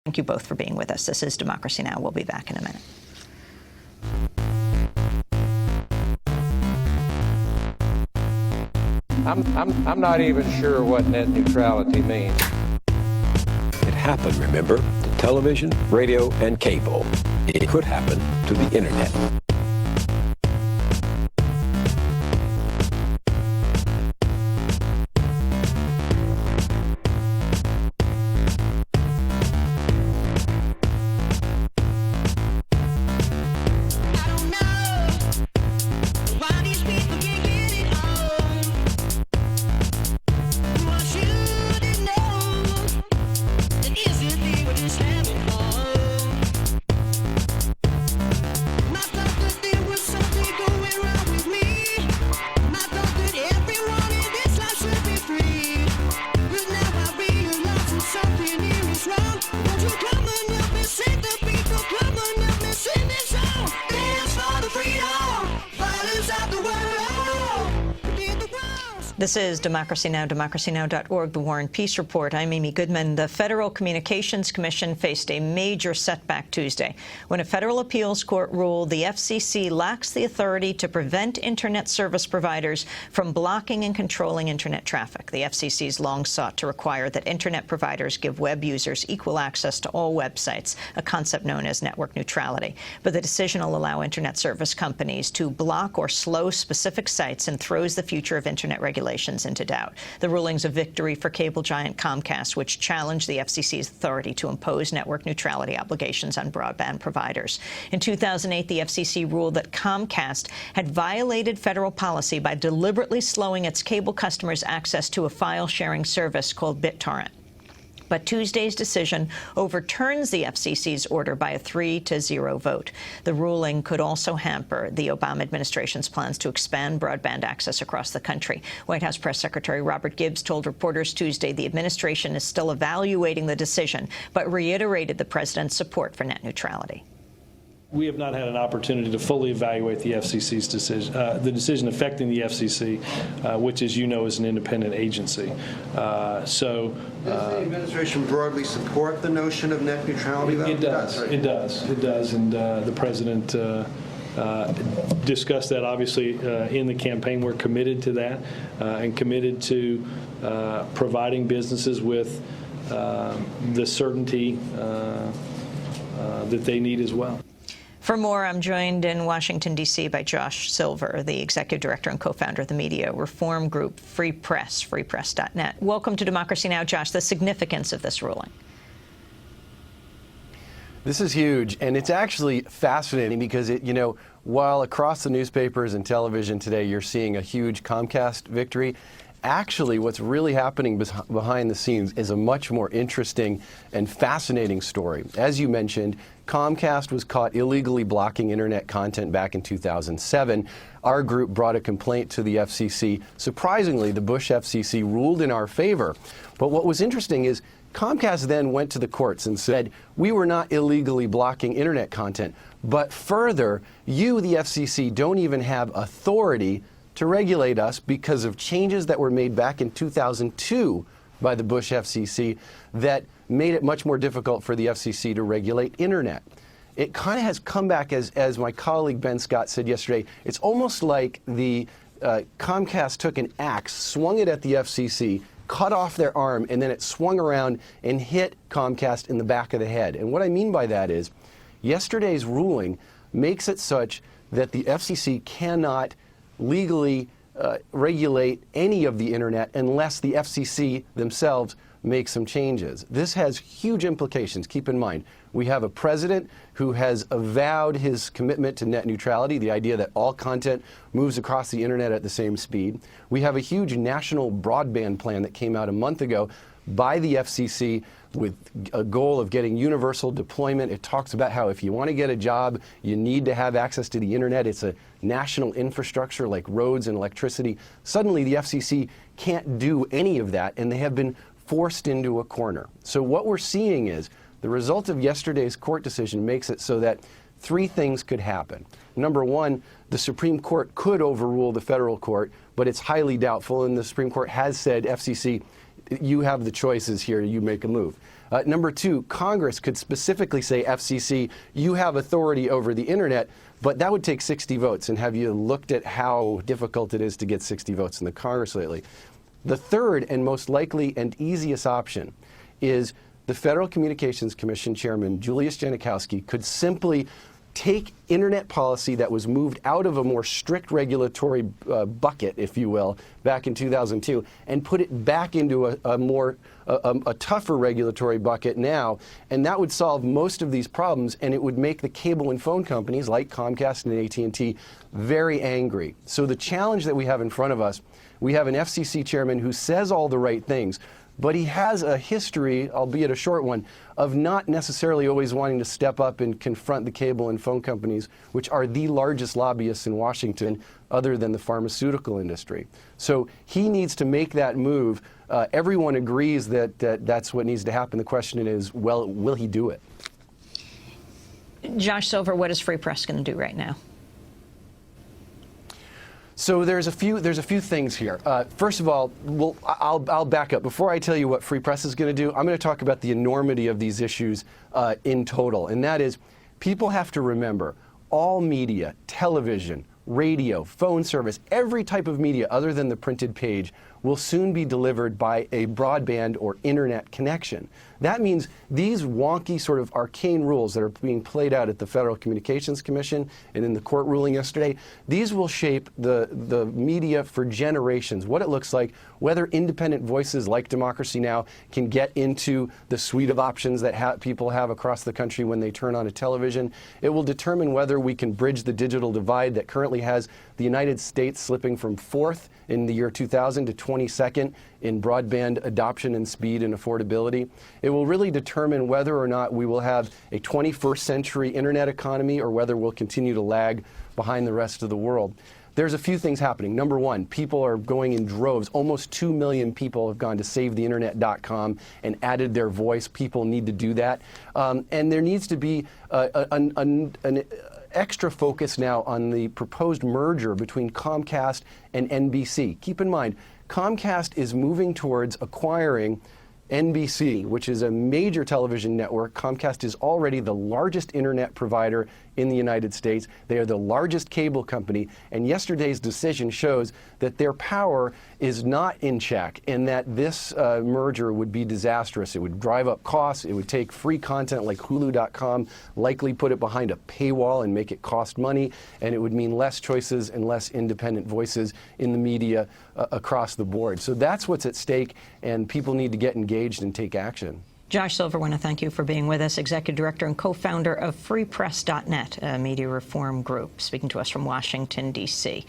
Thank you both for being with us. This is Democracy Now! We'll be back in a minute. I'm not even sure what net neutrality means. It happened, remember, to television, radio, and cable. It could happen to the internet. This is Democracy Now!, democracynow.org, The War and Peace Report. I'm Amy Goodman. The Federal Communications Commission faced a major setback Tuesday when a federal appeals court ruled the FCC lacks the authority to prevent Internet service providers from blocking and controlling Internet traffic. The FCC's long sought to require that Internet providers give web users equal access to all websites, a concept known as network neutrality. But the decision will allow Internet service companies to block or slow specific sites and throws the future of Internet regulations into doubt. The ruling's a victory for cable giant Comcast, which challenged the FCC's authority to impose network neutrality obligations on broadband providers. In 2008, the FCC ruled that Comcast had violated federal policy by deliberately slowing its cable customers' access to a file-sharing service called BitTorrent. But Tuesday's decision overturns the FCC's order by a 3-0 vote. The ruling could also hamper the Obama administration's plans to expand broadband access across the country. White House Press Secretary Robert Gibbs told reporters Tuesday the administration is still evaluating the decision, but reiterated the president's support for net neutrality. We have not had an opportunity to fully evaluate the FCC's decision, the decision affecting the FCC, which, as you know, is an independent agency. Does the administration broadly support the notion of net neutrality? It does. It does. And the president discussed that, obviously, in the campaign. We're committed to that and committed to providing businesses with the certainty that they need as well. For more, I'm joined in Washington, D.C. by Josh Silver, the executive director and co-founder of the media reform group Free Press, freepress.net. Welcome to Democracy Now!, Josh. The significance of this ruling. This is huge, and it's actually fascinating because, while across the newspapers and television today you're seeing a huge Comcast victory, actually what's really happening behind the scenes is a much more interesting and fascinating story. As you mentioned, Comcast was caught illegally blocking Internet content back in 2007. Our group brought a complaint to the FCC. Surprisingly, the Bush FCC ruled in our favor. But what was interesting is Comcast then went to the courts and said, we were not illegally blocking Internet content, but further, you, the FCC, don't even have authority to regulate us because of changes that were made back in 2002 by the Bush FCC that made it much more difficult for the FCC to regulate Internet. It kind of has come back, as my colleague Ben Scott said yesterday, it's almost like the Comcast took an axe, swung it at the FCC, cut off their arm, and then it swung around and hit Comcast in the back of the head. And what I mean by that is yesterday's ruling makes it such that the FCC cannot legally regulate any of the Internet unless the FCC themselves make some changes. This has huge implications. Keep in mind, we have a president who has avowed his commitment to net neutrality, the idea that all content moves across the Internet at the same speed. We have a huge national broadband plan that came out a month ago by the FCC with a goal of getting universal deployment. It talks about how if you want to get a job, you need to have access to the Internet. It's a national infrastructure like roads and electricity. Suddenly, the FCC can't do any of that, and they have been forced into a corner. So what we're seeing is the result of yesterday's court decision makes it so that three things could happen. Number one, the Supreme Court could overrule the federal court, but it's highly doubtful, and the Supreme Court has said, FCC, you have the choices here, you make a move. Number two, Congress could specifically say, FCC, you have authority over the internet, but that would take 60 votes. And have you looked at how difficult it is to get 60 votes in the Congress lately? The third and most likely and easiest option is the Federal Communications Commission Chairman Julius Genachowski could simply take internet policy that was moved out of a more strict regulatory bucket, if you will, back in 2002, and put it back into a tougher regulatory bucket now, and that would solve most of these problems, and it would make the cable and phone companies like Comcast and AT&T very angry. So the challenge that we have in front of us, we have an FCC chairman who says all the right things, but he has a history, albeit a short one, of not necessarily always wanting to step up and confront the cable and phone companies, which are the largest lobbyists in Washington, other than the pharmaceutical industry. So he needs to make that move. Everyone agrees that that's what needs to happen. The question is, well, will he do it? Josh Silver, what is Free Press going to do right now? So there's a few things here. First of all, I'll back up. Before I tell you what Free Press is going to do, I'm going to talk about the enormity of these issues in total. And that is, people have to remember, all media, television, radio, phone service, every type of media other than the printed page will soon be delivered by a broadband or internet connection. That means these wonky, sort of arcane rules that are being played out at the Federal Communications Commission and in the court ruling yesterday, these will shape the media for generations, what it looks like, whether independent voices like Democracy Now! Can get into the suite of options that people have across the country when they turn on a television. It will determine whether we can bridge the digital divide that currently has the United States slipping from 4th in the year 2000 to 22nd in broadband adoption and speed and affordability. It will really determine whether or not we will have a 21st century internet economy or whether we'll continue to lag behind the rest of the world. There's a few things happening. Number one, people are going in droves. Almost 2 million people have gone to SaveTheInternet.com and added their voice. People need to do that. And there needs to be an extra focus now on the proposed merger between Comcast and NBC. Keep in mind, Comcast is moving towards acquiring NBC, which is a major television network. Comcast is already the largest internet provider in the United States. They are the largest cable company, and yesterday's decision shows that their power is not in check and that this merger would be disastrous. It would drive up costs. It would take free content like Hulu.com, likely put it behind a paywall and make it cost money, and it would mean less choices and less independent voices in the media across the board. So that's what's at stake, and people need to get engaged and take action. Josh Silver, I want to thank you for being with us, Executive Director and co-founder of FreePress.net, a media reform group, speaking to us from Washington, D.C.